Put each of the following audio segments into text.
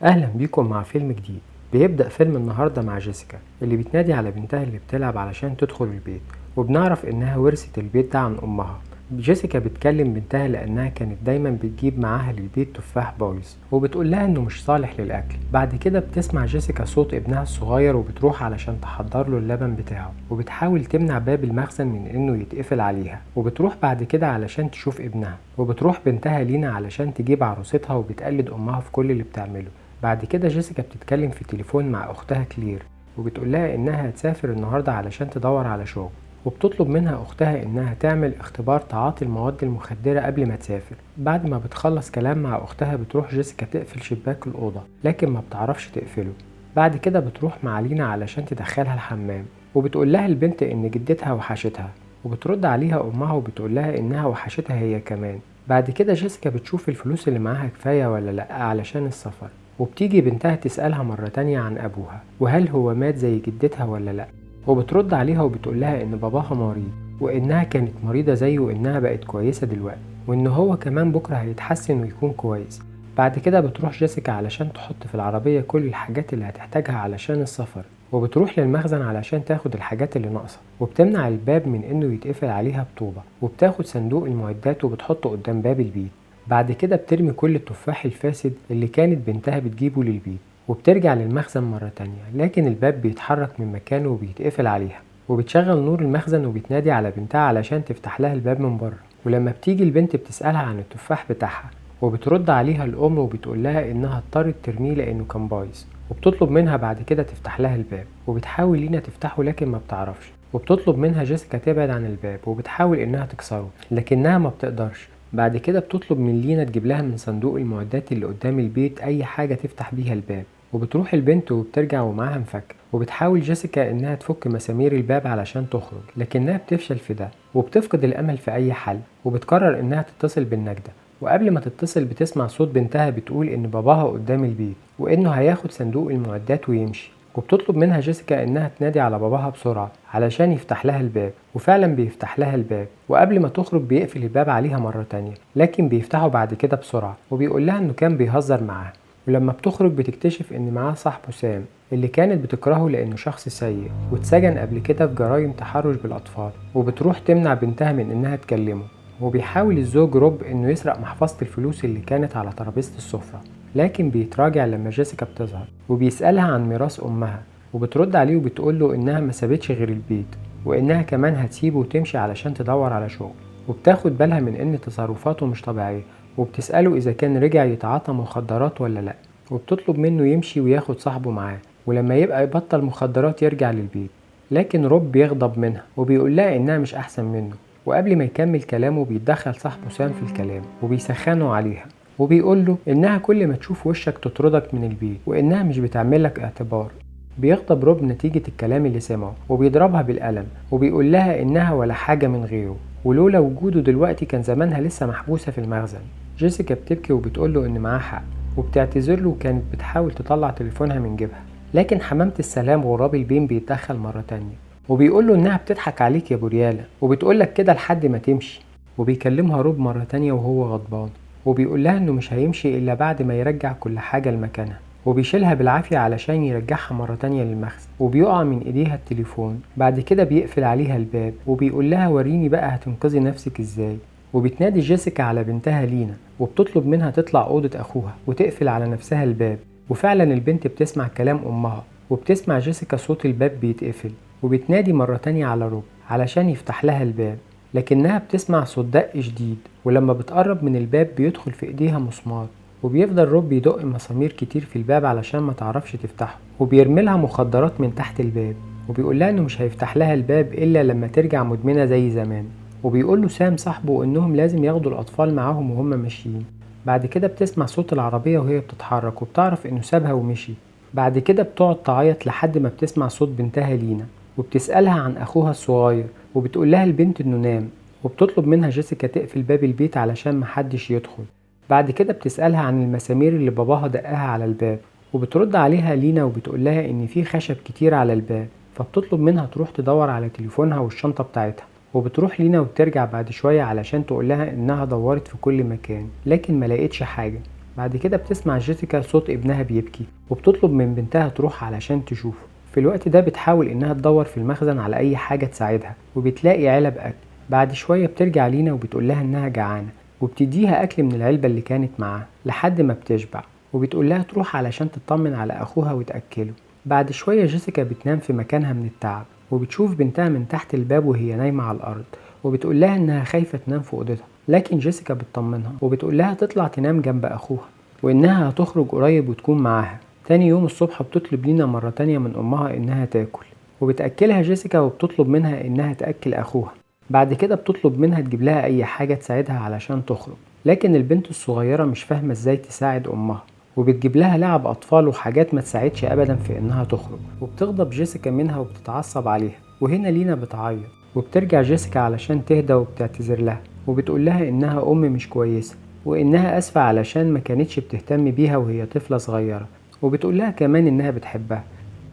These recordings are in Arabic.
أهلا بيكم مع فيلم جديد. بيبدأ فيلم النهاردة مع جيسيكا اللي بتنادي على بنتها اللي بتلعب علشان تدخل البيت، وبنعرف إنها ورثت البيت ده عن أمها. جيسيكا بتكلم بنتها لأنها كانت دايما بتجيب معاها للبيت تفاح بايظ وبتقول لها إنه مش صالح للأكل. بعد كده بتسمع جيسيكا صوت ابنها الصغير وبتروح علشان تحضر له اللبن بتاعه، وبتحاول تمنع باب المخزن من إنه يتقفل عليها. وبتروح بعد كده علشان تشوف ابنها، وبتروح بنتها لينا علشان تجيب عروستها وبتقلد أمها في كل اللي بتعمله. بعد كده جيسيكا بتتكلم في التليفون مع أختها كلير، وبتقول لها إنها هتسافر النهاردة علشان تدور على شغل، وبتطلب منها أختها إنها تعمل اختبار تعاطي المواد المخدرة قبل ما تسافر. بعد ما بتخلص كلام مع أختها بتروح جيسيكا تقفل شباك الأوضة، لكن ما بتعرفش تقفله. بعد كده بتروح مع لينا علشان تدخلها الحمام، وبتقول لها البنت إن جدتها وحشتها، وبترد عليها أمها وبتقول لها إنها وحشتها هي كمان. بعد كده جيسيكا بتشوف الفلوس اللي معاها كفاية ولا لأ علشان السفر، وبتيجي بنتها تسألها مرة تانية عن أبوها وهل هو مات زي جدتها ولا لأ، وبترد عليها وبتقول لها إن باباها مريض، وإنها كانت مريضة زيه وإنها بقت كويسة دلوقتي، وإن هو كمان بكرة هيتحسن ويكون كويس. بعد كده بتروح جيسيكا علشان تحط في العربية كل الحاجات اللي هتحتاجها علشان السفر، وبتروح للمخزن علشان تاخد الحاجات اللي ناقصة، وبتمنع الباب من إنه يتقفل عليها بطوبة، وبتاخد صندوق المعدات وبتحطه قدام باب البيت. بعد كده بترمي كل التفاح الفاسد اللي كانت بنتها بتجيبه للبيت، وبترجع للمخزن مرة تانية، لكن الباب بيتحرك من مكانه وبيتقفل عليها. وبتشغل نور المخزن وبتنادي على بنتها علشان تفتح لها الباب من بره، ولما بتيجي البنت بتسألها عن التفاح بتاعها، وبترد عليها الأم وبتقول لها إنها اضطرت ترميه لأنه كان بايظ، وبتطلب منها بعد كده تفتح لها الباب، وبتحاول لينا تفتحه لكن ما بتعرفش، وبتطلب منها جيسيكا تبعد عن الباب وبتحاول إنها تكسره لكنها ما بتقدرش. بعد كده بتطلب من لينا تجيب لها من صندوق المعدات اللي قدام البيت أي حاجة تفتح بيها الباب، وبتروح البنت وبترجع ومعاها مفك، وبتحاول جيسيكا إنها تفك مسامير الباب علشان تخرج لكنها بتفشل في ده، وبتفقد الأمل في أي حل، وبتقرر إنها تتصل بالنجدة. وقبل ما تتصل بتسمع صوت بنتها بتقول إن باباها قدام البيت وإنه هياخد صندوق المعدات ويمشي، وبتطلب منها جيسيكا إنها تنادي على باباها بسرعة علشان يفتح لها الباب، وفعلا بيفتح لها الباب، وقبل ما تخرج بيقفل الباب عليها مرة تانية لكن بيفتحه بعد كده بسرعة، وبيقول لها إنه كان بيهزر معاها. ولما بتخرج بتكتشف إن معاه صاحبه سام اللي كانت بتكرهه لأنه شخص سيء واتسجن قبل كده في جرائم تحرش بالأطفال، وبتروح تمنع بنتها من إنها تكلمه. وبيحاول الزوج روب إنه يسرق محفظة الفلوس اللي كانت على ترابيزة السفرة، لكن بيتراجع لما جيسيكا بتظهر وبيسألها عن ميراث أمها، وبترد عليه وبتقوله إنها ما سابتش غير البيت، وإنها كمان هتسيبه وتمشي علشان تدور على شغل. وبتاخد بالها من إن تصرفاته مش طبيعية، وبتسأله إذا كان رجع يتعاطى مخدرات ولا لأ، وبتطلب منه يمشي وياخد صاحبه معاه، ولما يبقى يبطل مخدرات يرجع للبيت. لكن روب بيغضب منها وبيقول لها إنها مش أحسن منه، وقبل ما يكمل كلامه بيتدخل صاحبه سام في الكلام وبيسخنه عليها، وبيقول له إنها كل ما تشوف وشك تطردك من البيت وإنها مش بتعملك اعتبار. بيغضب روب نتيجة الكلام اللي سمعه وبيضربها بالقلم، وبيقول لها إنها ولا حاجة من غيره، ولولا وجوده دلوقتي كان زمانها لسه محبوسة في المخزن. جيسيكا بتبكي وبتقول له إن معاه حق، وبتعتذر له وكانت بتحاول تطلع تليفونها من جيبها، لكن حمامة السلام غراب البين بيتدخل مرة تانية وبيقول له إنها بتضحك عليك يا بوريالة وبتقولك كده لحد ما تمشي. وبيكلمها روب مرة تانية وهو غضبان، وبيقول لها إنه مش هيمشي إلا بعد ما يرجع كل حاجة لمكانها، وبيشيلها بالعافية علشان يرجعها مرة تانية للمخزن، وبيقع من إيديها التليفون. بعد كده بيقفل عليها الباب وبيقول لها وريني بقى هتنقذي نفسك إزاي. وبتنادي جيسيكا على بنتها لينا وبتطلب منها تطلع أوضة أخوها وتقفل على نفسها الباب، وفعلا البنت بتسمع كلام أمها وبتسمع جيسيكا صوت الباب بيتقفل، وبتنادي مرة تانية على روب علشان يفتح لها الباب، لكنها بتسمع صوت دق شديد، ولما بتقرب من الباب بيدخل في ايديها مسمار، وبيفضل روب يدق مسامير كتير في الباب علشان ما تعرفش تفتحه، وبيرملها مخدرات من تحت الباب، وبيقول لها انه مش هيفتح لها الباب الا لما ترجع مدمنة زي زمان. وبيقول له سام صاحبه انهم لازم ياخدوا الاطفال معاهم وهم ماشيين. بعد كده بتسمع صوت العربية وهي بتتحرك وبتعرف انه سابها ومشي. بعد كده بتقعد تعيط لحد ما بتسمع صوت بنتها لينا وبتسألها عن أخوها الصغير، وبتقول لها البنت إنه نام، وبتطلب منها جيسيكا تقفل باب البيت علشان محدش يدخل. بعد كده بتسألها عن المسامير اللي باباها دقها على الباب، وبترد عليها لينا وبتقول لها إن في خشب كتير على الباب، فبتطلب منها تروح تدور على تليفونها والشنطة بتاعتها. وبتروح لينا وبترجع بعد شوية علشان تقول لها إنها دورت في كل مكان لكن ما لقيتش حاجة. بعد كده بتسمع جيسيكا صوت ابنها بيبكي، وبتطلب من بنتها تروح علشان تشوفه. في الوقت ده بتحاول انها تدور في المخزن على اي حاجة تساعدها، وبتلاقي علب اكل. بعد شوية بترجع لينا وبتقول لها انها جعانة، وبتديها اكل من العلبة اللي كانت معاها لحد ما بتشبع، وبتقول لها تروح علشان تطمن على اخوها وتأكله. بعد شوية جيسيكا بتنام في مكانها من التعب، وبتشوف بنتها من تحت الباب وهي نايمة على الارض، وبتقول لها انها خايفة تنام في اوضتها. لكن جيسيكا بتطمنها وبتقول لها تطلع تنام جنب اخوها، وانها هتخرج قريب وتكون معاها. تاني يوم الصبح بتطلب لينا مرة تانية من امها انها تاكل، وبتأكلها جيسيكا وبتطلب منها انها تأكل اخوها. بعد كده بتطلب منها تجيب لها اي حاجة تساعدها علشان تخرج، لكن البنت الصغيرة مش فاهمة ازاي تساعد امها، وبتجيب لها لعب اطفال وحاجات ما تساعدش ابدا في انها تخرج. وبتغضب جيسيكا منها وبتتعصب عليها، وهنا لينا بتعيط، وبترجع جيسيكا علشان تهدى وبتعتذر لها، وبتقول لها انها ام مش كويسة، وانها اسفة علشان ما كانتش بتهتم بيها وهي طفلة صغيرة، وبتقول لها كمان انها بتحبها.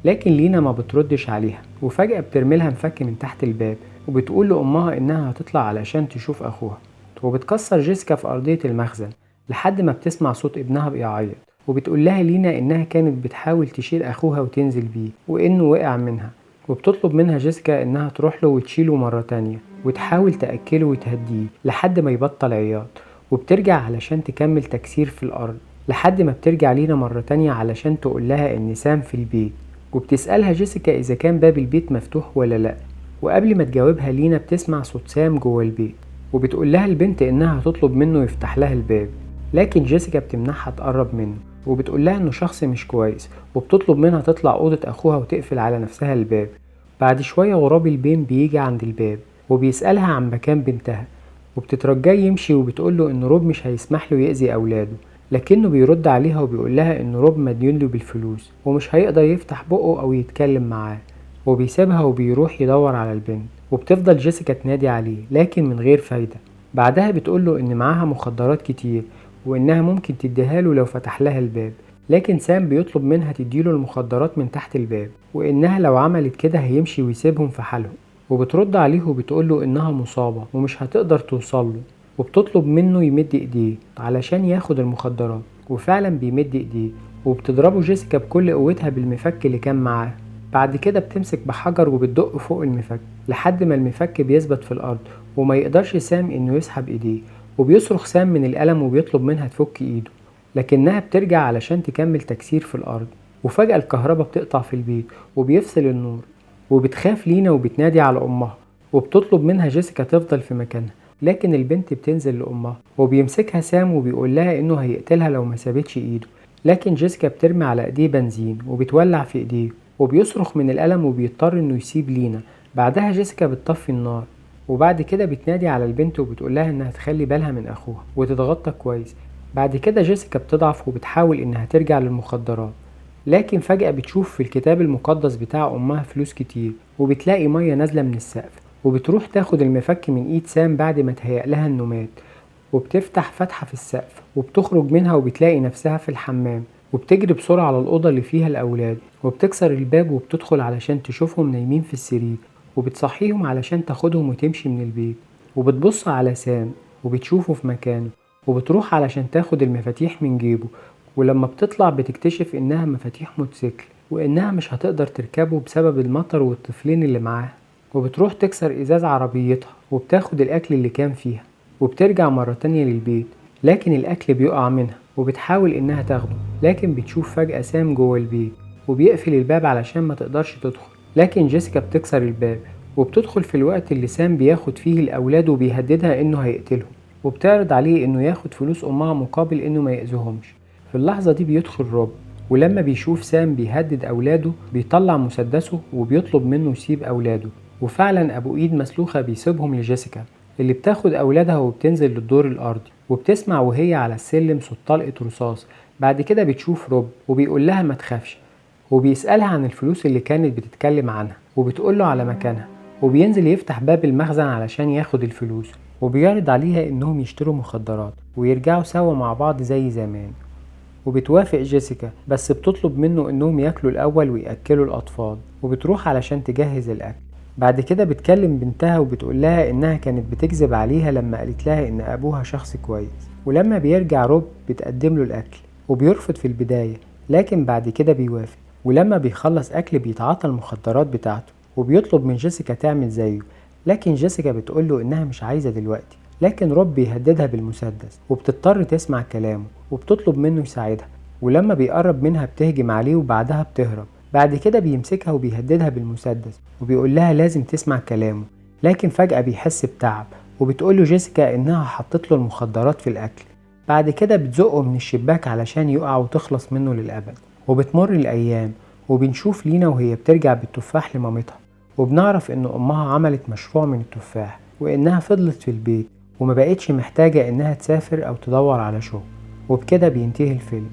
لكن لينا ما بتردش عليها، وفجأة بترميلها مفك من تحت الباب، وبتقول لأمها إنها هتطلع علشان تشوف أخوها. وبتكسر جيسيكا في أرضية المخزن لحد ما بتسمع صوت ابنها بيعيط، وبتقول لها لينا إنها كانت بتحاول تشيل أخوها وتنزل بيه وإنه وقع منها، وبتطلب منها جيسيكا إنها تروح له وتشيله مرة تانية وتحاول تأكله وتهديه لحد ما يبطل عياط. وبترجع علشان تكمل تكسير في الأرض لحد ما بترجع لينا مرة تانية علشان تقول لها إن سام في البيت، وبتسألها جيسيكا إذا كان باب البيت مفتوح ولا لأ. وقبل ما تجاوبها لينا بتسمع صوت سام جوه البيت، وبتقول لها البنت إنها هتطلب منه يفتح لها الباب، لكن جيسيكا بتمنعها تقرب منه، وبتقول لها إنه شخص مش كويس، وبتطلب منها تطلع أوضة أخوها وتقفل على نفسها الباب. بعد شوية غراب البين بيجي عند الباب وبيسألها عن مكان بنتها، وبتترجاه يمشي، وبتقول له إن روب مش هيسمح له يأذي أولاده، لكنه بيرد عليها وبيقول لها إن روب مديون له بالفلوس ومش هيقدر يفتح بقه أو يتكلم معاه، وبيسيبها وبيروح يدور على البنت. وبتفضل جيسيكا تنادي عليه لكن من غير فايدة. بعدها بتقوله إن معاها مخدرات كتير وإنها ممكن تديها له لو فتح لها الباب، لكن سام بيطلب منها تديله المخدرات من تحت الباب، وإنها لو عملت كده هيمشي ويسيبهم في حالهم. وبترد عليه وبتقوله إنها مصابة ومش هتقدر توصله، وبتطلب منه يمد ايديه علشان ياخد المخدرات، وفعلا بيمد ايديه، وبتضربه جيسيكا بكل قوتها بالمفك اللي كان معاه. بعد كده بتمسك بحجر وبتدق فوق المفك لحد ما المفك بيثبت في الارض وما يقدرش سام انه يسحب ايديه، وبيصرخ سام من الألم وبيطلب منها تفك ايده، لكنها بترجع علشان تكمل تكسير في الارض. وفجأة الكهرباء بتقطع في البيت وبيفصل النور، وبتخاف لينا وبتنادي على امها، وبتطلب منها جيسيكا تفضل في مكانها، لكن البنت بتنزل لأمها وبيمسكها سام وبيقول لها إنه هيقتلها لو ما سابتش إيده، لكن جيسيكا بترمي على إيديه بنزين وبتولع في إيديه، وبيصرخ من الألم وبيضطر إنه يسيب لينا. بعدها جيسيكا بتطفي النار، وبعد كده بتنادي على البنت وبتقول لها إنها تخلي بالها من أخوها وتتغطى كويس. بعد كده جيسيكا بتضعف وبتحاول إنها ترجع للمخدرات، لكن فجأة بتشوف في الكتاب المقدس بتاع أمها فلوس كتير، وبتلاقي مية نازلة من السقف، وبتروح تاخد المفك من ايد سام بعد ما تهيأ لها انه مات، وبتفتح فتحة في السقف وبتخرج منها وبتلاقي نفسها في الحمام، وبتجري بسرعة على الأوضة اللي فيها الأولاد، وبتكسر الباب وبتدخل علشان تشوفهم نايمين في السرير، وبتصحيهم علشان تاخدهم وتمشي من البيت. وبتبص على سام وبتشوفه في مكانه، وبتروح علشان تاخد المفاتيح من جيبه، ولما بتطلع بتكتشف انها مفاتيح موتوسيكل وانها مش هتقدر تركبه بسبب المطر والطفلين اللي معاها. وبتروح تكسر ازاز عربيتها وبتاخد الاكل اللي كان فيها، وبترجع مرة تانية للبيت، لكن الاكل بيقع منها وبتحاول انها تاخده، لكن بتشوف فجأة سام جوه البيت وبيقفل الباب علشان ما تقدرش تدخل، لكن جيسيكا بتكسر الباب وبتدخل في الوقت اللي سام بياخد فيه الاولاد وبيهددها انه هيقتلهم، وبتعرض عليه انه ياخد فلوس امها مقابل انه ما يأذيهمش. في اللحظة دي بيدخل روب، ولما بيشوف سام بيهدد اولاده بيطلع مسدسه وبيطلب منه يسيب اولاده، وفعلا ابو ايد مسلوخة بيسيبهم لجيسيكا اللي بتاخد اولادها وبتنزل للدور الارضي، وبتسمع وهي على السلم صوت طلقة رصاص. بعد كده بتشوف روب وبيقول لها ما تخافش، وبيسألها عن الفلوس اللي كانت بتتكلم عنها وبتقوله على مكانها، وبينزل يفتح باب المخزن علشان ياخد الفلوس، وبيعرض عليها انهم يشتروا مخدرات ويرجعوا سوا مع بعض زي زمان. وبتوافق جيسيكا بس بتطلب منه انهم ياكلوا الاول ويأكلوا الاطفال، وبتروح علشان تجهز الاكل، بعد كده بتكلم بنتها وبتقول لها إنها كانت بتكذب عليها لما قالت لها إن أبوها شخص كويس. ولما بيرجع روب بتقدم له الأكل وبيرفض في البداية، لكن بعد كده بيوافق. ولما بيخلص أكل بيتعاطى المخدرات بتاعته وبيطلب من جيسيكا تعمل زيه، لكن جيسيكا بتقوله إنها مش عايزة دلوقتي. لكن روب بيهددها بالمسدس وبتضطر تسمع كلامه وبتطلب منه يساعدها. ولما بيقرب منها بتهجم عليه وبعدها بتهرب. بعد كده بيمسكها وبيهددها بالمسدس وبيقول لها لازم تسمع كلامه، لكن فجأة بيحس بتعب وبتقوله جيسيكا إنها حطت له المخدرات في الأكل. بعد كده بتزقه من الشباك علشان يقع وتخلص منه للأبد. وبتمر الأيام وبنشوف لينا وهي بترجع بالتفاح لمامتها، وبنعرف إن أمها عملت مشروع من التفاح وإنها فضلت في البيت وما بقتش محتاجة إنها تسافر أو تدور على شغل. وبكده بينتهي الفيلم.